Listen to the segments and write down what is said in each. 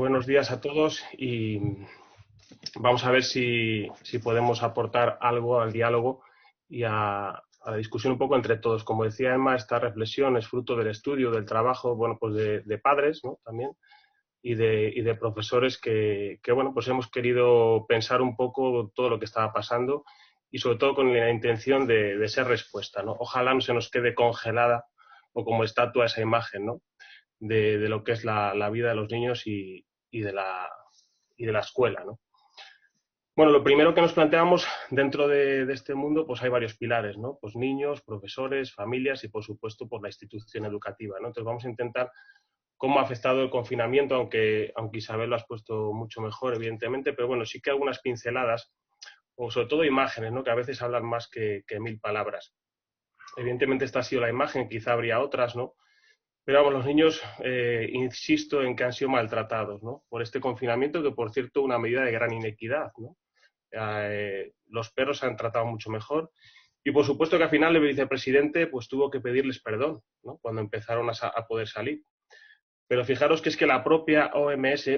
Buenos días a todos y vamos a ver si podemos aportar algo al diálogo y a la discusión un poco entre todos. Como decía Emma, esta reflexión es fruto del estudio, del trabajo, bueno, pues de padres, ¿no? También, y de profesores que, bueno, pues hemos querido pensar un poco todo lo que estaba pasando y sobre todo con la intención de ser respuesta, ¿no? Ojalá no se nos quede congelada o como estatua esa imagen, ¿no? De lo que es la vida de los niños y de la escuela, ¿no? Bueno, lo primero que nos planteamos dentro de este mundo, pues hay varios pilares, ¿no? Pues niños, profesores, familias y, por supuesto, pues la institución educativa, ¿no? Entonces vamos a intentar cómo ha afectado el confinamiento, aunque Isabel lo has puesto mucho mejor, evidentemente, pero bueno, sí que algunas pinceladas, o sobre todo imágenes, ¿no? Que a veces hablan más que mil palabras. Evidentemente esta ha sido la imagen, quizá habría otras, ¿no? Pero vamos, los niños, insisto en que han sido maltratados, ¿no? Por este confinamiento, que por cierto, una medida de gran inequidad, ¿no? Los perros se han tratado mucho mejor. Y por supuesto que al final el vicepresidente pues tuvo que pedirles perdón, ¿no? Cuando empezaron a poder salir. Pero fijaros que es que la propia OMS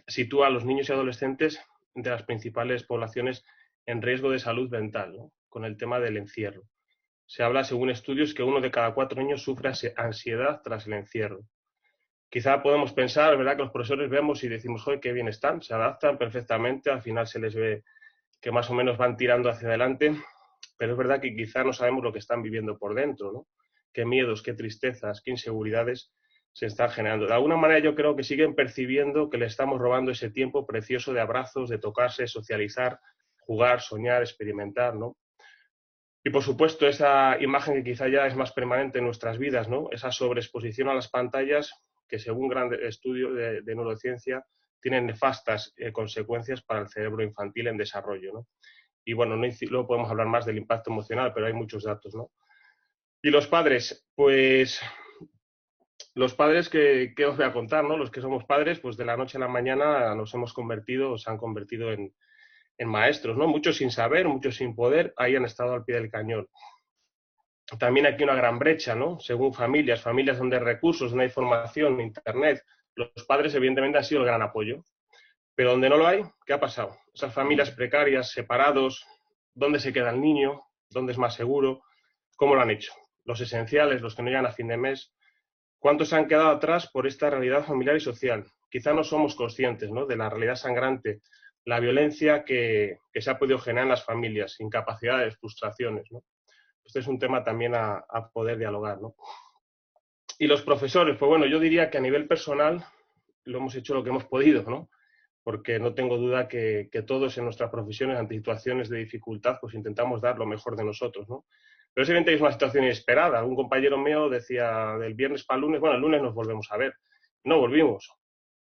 sitúa a los niños y adolescentes entre las principales poblaciones en riesgo de salud mental, ¿no? Con el tema del encierro. Se habla, según estudios, que 1 de cada 4 niños sufre ansiedad tras el encierro. Quizá podemos pensar, ¿verdad?, que los profesores vemos y decimos, joder, qué bien están, se adaptan perfectamente, al final se les ve que más o menos van tirando hacia adelante, pero es verdad que quizá no sabemos lo que están viviendo por dentro, ¿no? Qué miedos, qué tristezas, qué inseguridades se están generando. De alguna manera yo creo que siguen percibiendo que le estamos robando ese tiempo precioso de abrazos, de tocarse, socializar, jugar, soñar, experimentar, ¿no? Y por supuesto esa imagen que quizá ya es más permanente en nuestras vidas, ¿no? Esa sobreexposición a las pantallas que según grandes estudios de neurociencia tienen nefastas consecuencias para el cerebro infantil en desarrollo, ¿no? Y bueno, luego podemos hablar más del impacto emocional, pero hay muchos datos, ¿no? Y los padres, pues los padres que os voy a contar, ¿no? Los que somos padres, pues de la noche a la mañana nos hemos convertido, se han convertido en maestros, ¿no? Muchos sin saber, muchos sin poder, ahí han estado al pie del cañón. También aquí una gran brecha, ¿no? Según familias donde hay recursos, donde hay formación, internet, los padres evidentemente han sido el gran apoyo. Pero donde no lo hay, ¿qué ha pasado? Esas familias precarias, separados, ¿dónde se queda el niño? ¿Dónde es más seguro? ¿Cómo lo han hecho? Los esenciales, los que no llegan a fin de mes. ¿Cuántos se han quedado atrás por esta realidad familiar y social? Quizá no somos conscientes, ¿no?, de la realidad sangrante, la violencia que se ha podido generar en las familias, incapacidades, frustraciones, ¿no? Este es un tema también a poder dialogar, ¿no? Y los profesores, pues bueno, yo diría que a nivel personal lo hemos hecho lo que hemos podido, ¿no? Porque no tengo duda que todos en nuestras profesiones, ante situaciones de dificultad, pues intentamos dar lo mejor de nosotros, ¿no? Pero es evidente que es una situación inesperada. Un compañero mío decía del viernes para el lunes, bueno, el lunes nos volvemos a ver. No volvimos.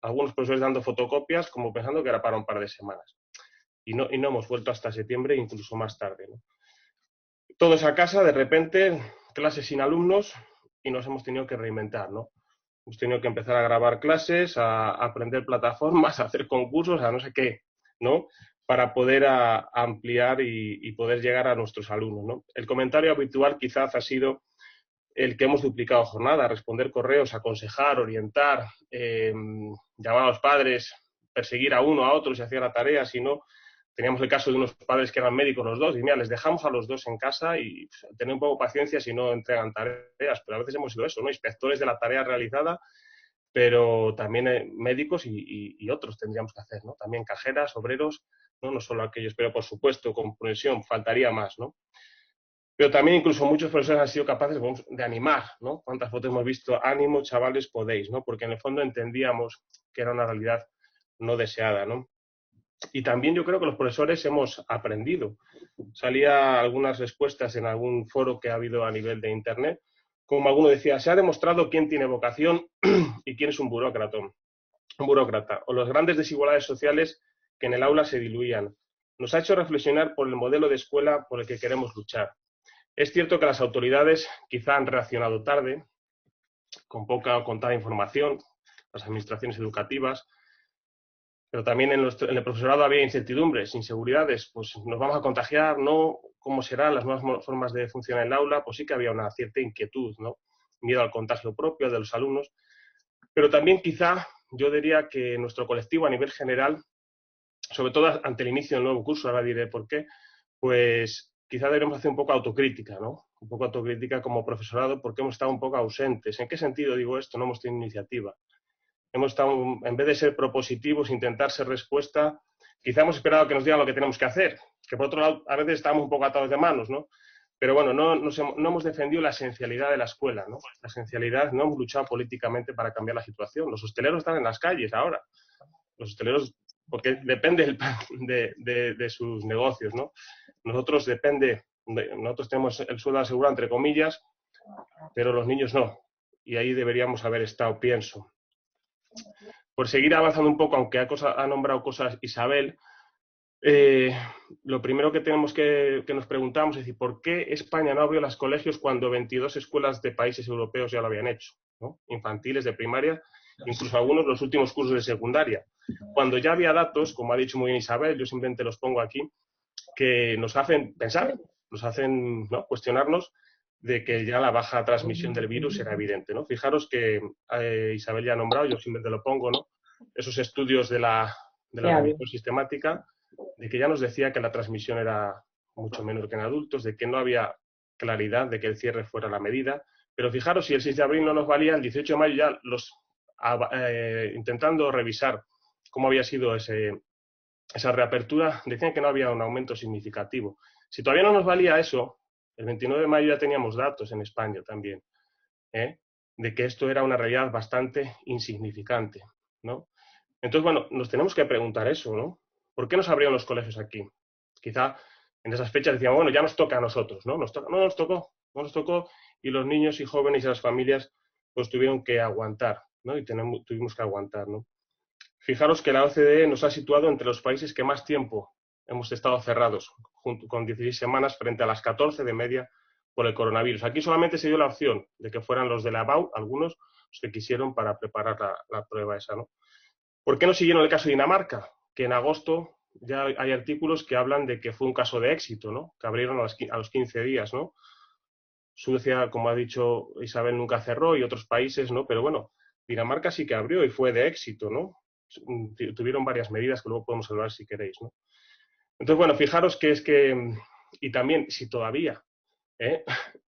Algunos profesores dando fotocopias como pensando que era para un par de semanas. Y no hemos vuelto hasta septiembre, incluso más tarde, ¿no? Todos a casa, de repente, clases sin alumnos y nos hemos tenido que reinventar, ¿no? Hemos tenido que empezar a grabar clases, a aprender plataformas, a hacer concursos, a no sé qué, ¿no? Para poder ampliar y poder llegar a nuestros alumnos, ¿no? El comentario habitual quizás ha sido el que hemos duplicado jornada, responder correos, aconsejar, orientar, llamar a los padres, perseguir a uno, a otro si hacía la tarea, si no. Teníamos el caso de unos padres que eran médicos los dos, y mira, les dejamos a los dos en casa y tener un poco de paciencia si no entregan tareas, pero a veces hemos sido eso, ¿no? Inspectores de la tarea realizada, pero también médicos y otros tendríamos que hacer, ¿no? También cajeras, obreros, ¿no? No solo aquellos, pero por supuesto, comprensión, faltaría más, ¿no? Pero también incluso muchos profesores han sido capaces de animar, ¿no? ¿Cuántas fotos hemos visto? Ánimo, chavales, podéis, ¿no? Porque en el fondo entendíamos que era una realidad no deseada, ¿no? Y también yo creo que los profesores hemos aprendido. Salía algunas respuestas en algún foro que ha habido a nivel de Internet, como alguno decía, se ha demostrado quién tiene vocación y quién es un burócrata, o las grandes desigualdades sociales que en el aula se diluían. Nos ha hecho reflexionar por el modelo de escuela por el que queremos luchar. Es cierto que las autoridades quizá han reaccionado tarde, con poca o contada información, las administraciones educativas, pero también en el profesorado había incertidumbres, inseguridades, pues nos vamos a contagiar, ¿no? ¿Cómo serán las nuevas formas de funcionar en el aula? Pues sí que había una cierta inquietud, ¿no? Miedo al contagio propio de los alumnos, pero también quizá, yo diría que nuestro colectivo a nivel general, sobre todo ante el inicio del nuevo curso, ahora diré por qué, pues quizá deberíamos hacer un poco autocrítica, ¿no? Un poco autocrítica como profesorado porque hemos estado un poco ausentes. ¿En qué sentido digo esto? No hemos tenido iniciativa. Hemos estado, en vez de ser propositivos, intentar ser respuesta, quizá hemos esperado que nos digan lo que tenemos que hacer, que por otro lado a veces estamos un poco atados de manos, ¿no? Pero bueno, no hemos defendido la esencialidad de la escuela, ¿no? La esencialidad, no hemos luchado políticamente para cambiar la situación. Los hosteleros están en las calles ahora. Los hosteleros, porque depende de sus negocios, ¿no? Nosotros nosotros tenemos el sueldo asegurado, entre comillas, pero los niños no. Y ahí deberíamos haber estado, pienso. Por seguir avanzando un poco, aunque ha nombrado cosas Isabel, lo primero que tenemos que nos preguntamos es decir, ¿por qué España no abrió los colegios cuando 22 escuelas de países europeos ya lo habían hecho? ¿No? Infantiles, de primaria, incluso algunos los últimos cursos de secundaria. Cuando ya había datos, como ha dicho muy bien Isabel, yo simplemente los pongo aquí, que nos hacen pensar, nos hacen, ¿no?, cuestionarnos de que ya la baja transmisión del virus era evidente, ¿no? Fijaros que Isabel ya ha nombrado, yo simplemente lo pongo, ¿no?, esos estudios de la revisión sistemática, de que ya nos decía que la transmisión era mucho menor que en adultos, de que no había claridad de que el cierre fuera la medida, pero fijaros, si el 6 de abril no nos valía, el 18 de mayo ya intentando revisar cómo había sido esa reapertura, decían que no había un aumento significativo. Si todavía no nos valía eso, el 29 de mayo ya teníamos datos en España también, de que esto era una realidad bastante insignificante, ¿no? Entonces, bueno, nos tenemos que preguntar eso, ¿no? ¿Por qué nos abrieron los colegios aquí? Quizá en esas fechas decíamos, bueno, ya nos toca a nosotros, ¿no? No nos tocó, y los niños y jóvenes y las familias pues tuvieron que aguantar, ¿no? Y tuvimos que aguantar, ¿no? Fijaros que la OCDE nos ha situado entre los países que más tiempo hemos estado cerrados, junto con 16 semanas frente a las 14 de media por el coronavirus. Aquí solamente se dio la opción de que fueran los de la ABAU, algunos, los que quisieron para preparar la prueba esa, ¿no? ¿Por qué no siguieron el caso de Dinamarca? Que en agosto ya hay artículos que hablan de que fue un caso de éxito, ¿no? Que abrieron a los 15 días, ¿no? Suecia, como ha dicho Isabel, nunca cerró y otros países, ¿no? Pero bueno, Dinamarca sí que abrió y fue de éxito, ¿no? Tuvieron varias medidas que luego podemos hablar si queréis, ¿no? Entonces, bueno, fijaros que es que, y también si todavía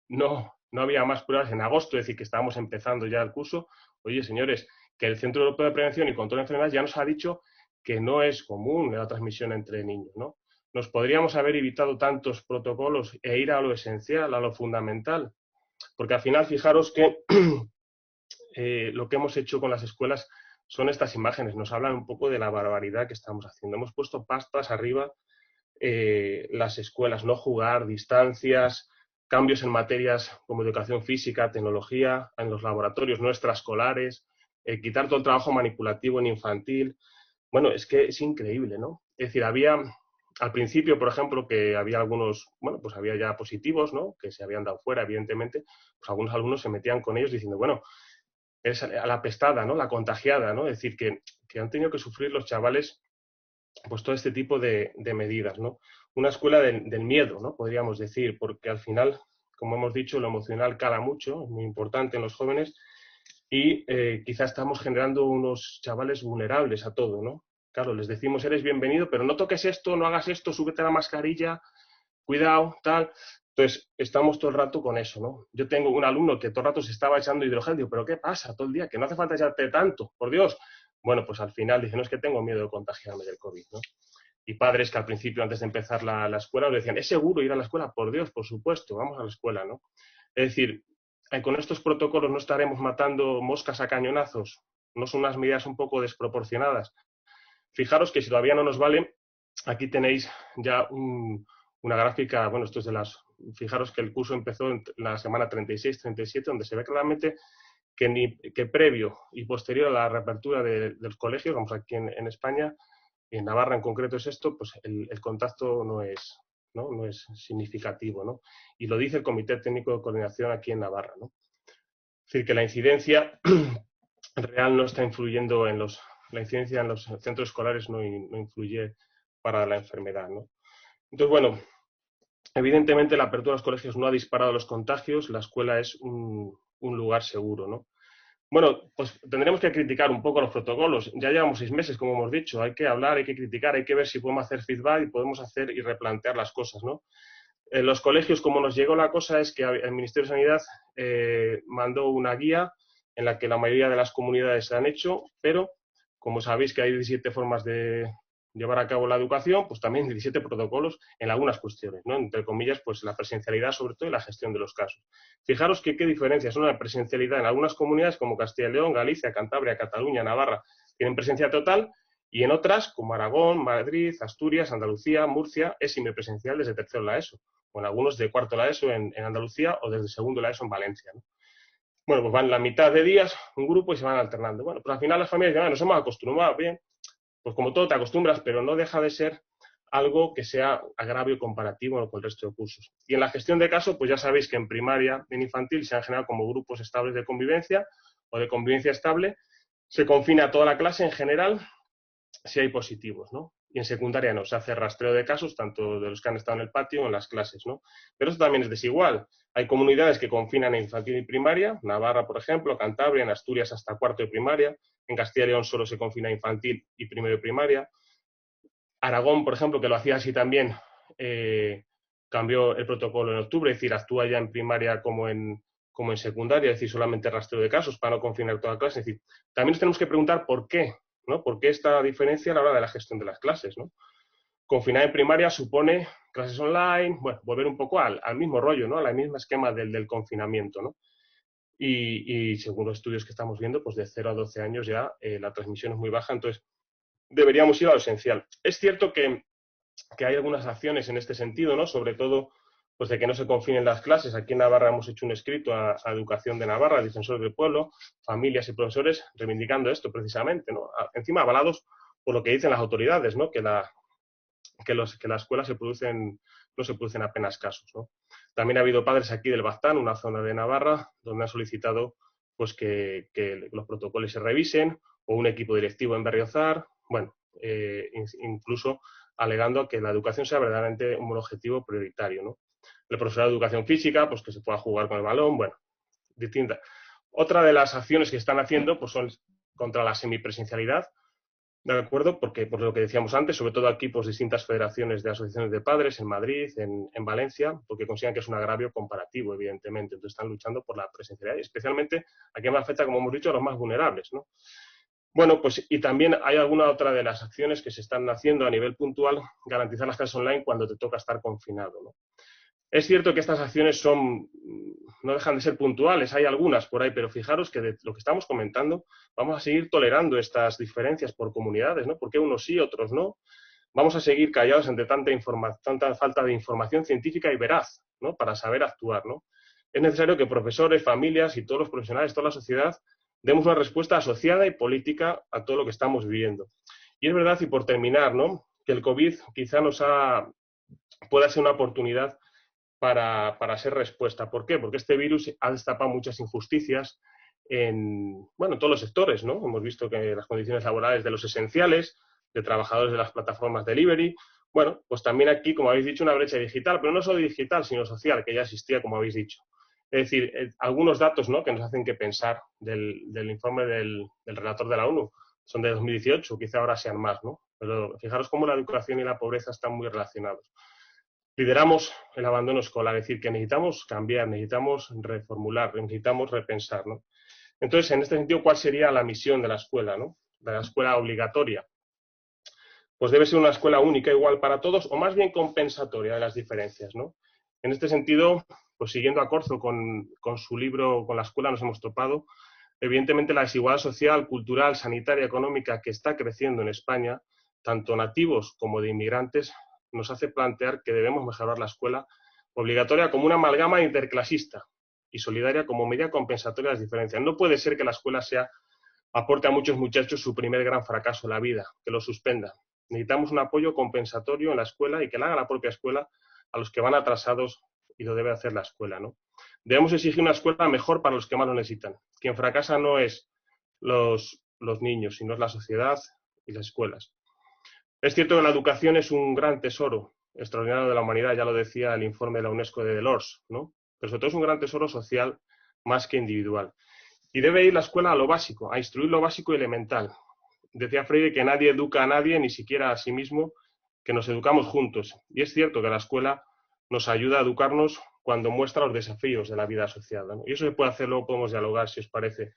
no había más pruebas en agosto, es decir, que estábamos empezando ya el curso, oye, señores, que el Centro Europeo de Prevención y Control de Enfermedades ya nos ha dicho que no es común la transmisión entre niños, ¿no? Nos podríamos haber evitado tantos protocolos e ir a lo esencial, a lo fundamental, porque al final, fijaros que lo que hemos hecho con las escuelas son estas imágenes, nos hablan un poco de la barbaridad que estamos haciendo. Hemos puesto pastas arriba las escuelas, no jugar, distancias, cambios en materias como educación física, tecnología, en los laboratorios no extraescolares, quitar todo el trabajo manipulativo en infantil. Bueno, es que es increíble, ¿no? Es decir, había al principio, por ejemplo, que había algunos, bueno, pues había ya positivos, ¿no?, que se habían dado fuera, evidentemente, pues algunos alumnos se metían con ellos diciendo, bueno, es a la pestada, ¿no?, la contagiada, ¿no? Es decir, que han tenido que sufrir los chavales pues todo este tipo de medidas, ¿no? Una escuela del miedo, ¿no?, podríamos decir, porque al final, como hemos dicho, lo emocional cala mucho, es muy importante en los jóvenes, y quizá estamos generando unos chavales vulnerables a todo, ¿no? Claro, les decimos, eres bienvenido, pero no toques esto, no hagas esto, súbete la mascarilla, cuidado, tal. Entonces, estamos todo el rato con eso, ¿no? Yo tengo un alumno que todo el rato se estaba echando hidrogel, digo, ¿pero qué pasa todo el día? Que no hace falta echarte tanto, por Dios. Bueno, pues al final dice, no, es que tengo miedo de contagiarme del COVID, ¿no? Y padres que al principio, antes de empezar la escuela, le decían, ¿es seguro ir a la escuela? Por Dios, por supuesto, vamos a la escuela, ¿no? Es decir, con estos protocolos no estaremos matando moscas a cañonazos, no son unas medidas un poco desproporcionadas. Fijaros que si todavía no nos vale, aquí tenéis ya una gráfica, bueno, esto es de las... Fijaros que el curso empezó en la semana 36-37, donde se ve claramente que previo y posterior a la reapertura de los colegios, vamos aquí en España, en Navarra en concreto es esto, pues el contacto no es significativo, ¿no? Y lo dice el Comité Técnico de Coordinación aquí en Navarra, ¿no? Es decir, que la incidencia real no está influyendo la incidencia en los centros escolares no influye para la enfermedad, ¿no? Entonces, bueno, evidentemente la apertura de los colegios no ha disparado los contagios, la escuela es un lugar seguro, ¿no? Bueno, pues tendremos que criticar un poco los protocolos. Ya llevamos 6 meses, como hemos dicho. Hay que hablar, hay que criticar, hay que ver si podemos hacer feedback y podemos hacer y replantear las cosas, ¿no? En los colegios, como nos llegó la cosa, es que el Ministerio de Sanidad mandó una guía en la que la mayoría de las comunidades se han hecho, pero como sabéis que hay 17 formas de llevar a cabo la educación, pues también 17 protocolos en algunas cuestiones, ¿no? Entre comillas, pues la presencialidad sobre todo y la gestión de los casos. Fijaros que qué diferencias son la presencialidad en algunas comunidades como Castilla y León, Galicia, Cantabria, Cataluña, Navarra, tienen presencia total, y en otras, como Aragón, Madrid, Asturias, Andalucía, Murcia, es semipresencial desde tercero la ESO, o en algunos de cuarto la ESO en Andalucía o desde segundo la ESO en Valencia, ¿no? Bueno, pues van la mitad de días, un grupo y se van alternando. Bueno, pues al final las familias dicen, nos hemos acostumbrado bien, pues como todo te acostumbras, pero no deja de ser algo que sea agravio comparativo con el resto de cursos. Y en la gestión de casos, pues ya sabéis que en primaria, en infantil, se han generado como grupos estables de convivencia o de convivencia estable. Se confina a toda la clase en general si hay positivos, ¿no? Y en secundaria no, se hace rastreo de casos, tanto de los que han estado en el patio o en las clases, ¿no? Pero eso también es desigual. Hay comunidades que confinan en infantil y primaria, Navarra, por ejemplo, Cantabria, en Asturias hasta cuarto de primaria, en Castilla y León solo se confina infantil y primero de primaria. Aragón, por ejemplo, que lo hacía así también, cambió el protocolo en octubre, es decir, actúa ya en primaria como en secundaria, es decir, solamente rastreo de casos para no confinar toda la clase. Es decir, también nos tenemos que preguntar por qué, ¿no? ¿Por qué esta diferencia a la hora de la gestión de las clases, ¿no? Confinar en primaria supone clases online, bueno, volver un poco al mismo rollo, ¿no? Al mismo esquema del confinamiento, ¿no? Y según los estudios que estamos viendo, pues de 0 a 12 años ya la transmisión es muy baja, entonces deberíamos ir a lo esencial. Es cierto que hay algunas acciones en este sentido, ¿no? Sobre todo, pues de que no se confinen las clases. Aquí en Navarra hemos hecho un escrito a Educación de Navarra, Defensores del Pueblo, familias y profesores, reivindicando esto precisamente, ¿no? Encima avalados por lo que dicen las autoridades, ¿no? Que la escuela no se producen apenas casos, ¿no? También ha habido padres aquí del Baztán, una zona de Navarra, donde han solicitado pues que los protocolos se revisen, o un equipo directivo en Berriozar, bueno, incluso alegando que la educación sea verdaderamente un objetivo prioritario, ¿no? El profesor de educación física, pues que se pueda jugar con el balón, bueno, distintas. Otra de las acciones que están haciendo pues son contra la semipresencialidad, ¿de acuerdo? Porque, por lo que decíamos antes, sobre todo aquí, pues distintas federaciones de asociaciones de padres en Madrid, en Valencia, porque consideran que es un agravio comparativo, evidentemente. Entonces están luchando por la presencialidad, y especialmente a quien más afecta, como hemos dicho, a los más vulnerables, ¿no? Bueno, pues y también hay alguna otra de las acciones que se están haciendo a nivel puntual, garantizar las clases online cuando te toca estar confinado, ¿no? Es cierto que estas acciones no dejan de ser puntuales, hay algunas por ahí, pero fijaros que de lo que estamos comentando, vamos a seguir tolerando estas diferencias por comunidades, ¿no? Porque unos sí, otros no. Vamos a seguir callados ante tanta falta de información científica y veraz, ¿no? Para saber actuar, ¿no? Es necesario que profesores, familias y todos los profesionales, toda la sociedad, demos una respuesta asociada y política a todo lo que estamos viviendo. Y es verdad, y por terminar, ¿no? Que el COVID quizá pueda ser una oportunidad para ser respuesta. ¿Por qué? Porque este virus ha destapado muchas injusticias en todos los sectores, ¿no? Hemos visto que las condiciones laborales de los esenciales, de trabajadores de las plataformas delivery, bueno, pues también aquí, como habéis dicho, una brecha digital, pero no solo digital, sino social, que ya existía, como habéis dicho. Es decir, algunos datos, ¿no?, que nos hacen que pensar del informe del relator de la ONU, son de 2018, quizá ahora sean más, ¿no? Pero fijaros cómo la educación y la pobreza están muy relacionados. Lideramos el abandono escolar, es decir, que necesitamos cambiar, necesitamos reformular, necesitamos repensar, ¿no? Entonces, en este sentido, ¿cuál sería la misión de la escuela, ¿no? De la escuela obligatoria. Pues debe ser una escuela única, igual para todos, o más bien compensatoria de las diferencias, ¿no? En este sentido, pues siguiendo a Corzo con su libro Con la escuela nos hemos topado, evidentemente la desigualdad social, cultural, sanitaria, económica que está creciendo en España, tanto nativos como de inmigrantes, nos hace plantear que debemos mejorar la escuela obligatoria como una amalgama interclasista y solidaria como medida compensatoria de las diferencias. No puede ser que la escuela aporte a muchos muchachos su primer gran fracaso en la vida, que lo suspenda. Necesitamos un apoyo compensatorio en la escuela y que la haga la propia escuela a los que van atrasados, y lo debe hacer la escuela, ¿no? Debemos exigir una escuela mejor para los que más lo necesitan. Quien fracasa no es los niños, sino es la sociedad y las escuelas. Es cierto que la educación es un gran tesoro extraordinario de la humanidad, ya lo decía el informe de la UNESCO de Delors, ¿no? Pero sobre todo es un gran tesoro social más que individual. Y debe ir la escuela a lo básico, a instruir lo básico y elemental. Decía Freire que nadie educa a nadie, ni siquiera a sí mismo, que nos educamos juntos. Y es cierto que la escuela nos ayuda a educarnos cuando muestra los desafíos de la vida asociada, ¿no? Y eso se puede hacer, luego podemos dialogar, si os parece.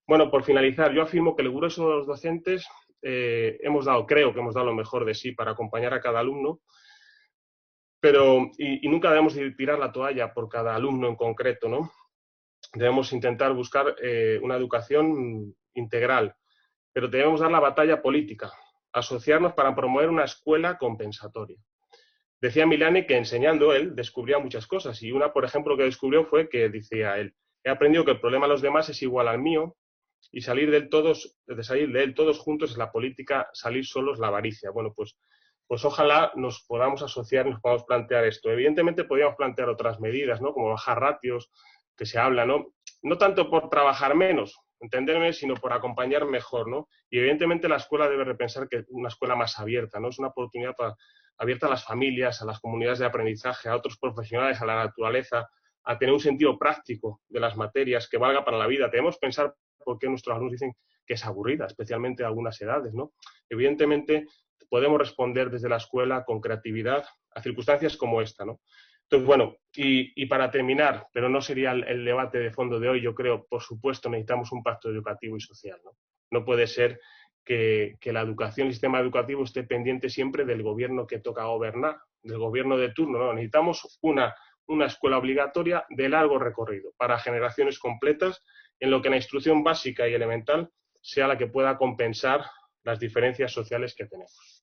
Bueno, por finalizar, yo afirmo que el grueso de los docentes creo que hemos dado lo mejor de sí para acompañar a cada alumno, pero, y nunca debemos tirar la toalla por cada alumno en concreto, ¿no? Debemos intentar buscar una educación integral, pero debemos dar la batalla política, asociarnos para promover una escuela compensatoria. Decía Milani que enseñando él descubría muchas cosas y una, por ejemplo, que descubrió fue que, decía él, he aprendido que el problema de los demás es igual al mío y de salir de él todos juntos es la política, salir solos la avaricia. Bueno, pues ojalá nos podamos asociar, nos podamos plantear esto. Evidentemente podríamos plantear otras medidas, ¿no? Como bajar ratios, que se habla, ¿no? No tanto por trabajar menos, entenderme, sino por acompañar mejor, ¿no? Y evidentemente la escuela debe repensar que una escuela más abierta, ¿no? Es una oportunidad abierta a las familias, a las comunidades de aprendizaje, a otros profesionales, a la naturaleza, a tener un sentido práctico de las materias que valga para la vida. Debemos pensar por qué nuestros alumnos dicen que es aburrida, especialmente a algunas edades, ¿no? Evidentemente podemos responder desde la escuela con creatividad a circunstancias como esta, ¿no? Entonces, bueno, y para terminar, pero no sería el debate de fondo de hoy, yo creo, por supuesto, necesitamos un pacto educativo y social, ¿no? No puede ser que la educación, el sistema educativo esté pendiente siempre del gobierno que toca gobernar, del gobierno de turno, ¿no? Necesitamos una escuela obligatoria de largo recorrido para generaciones completas en lo que la instrucción básica y elemental sea la que pueda compensar las diferencias sociales que tenemos.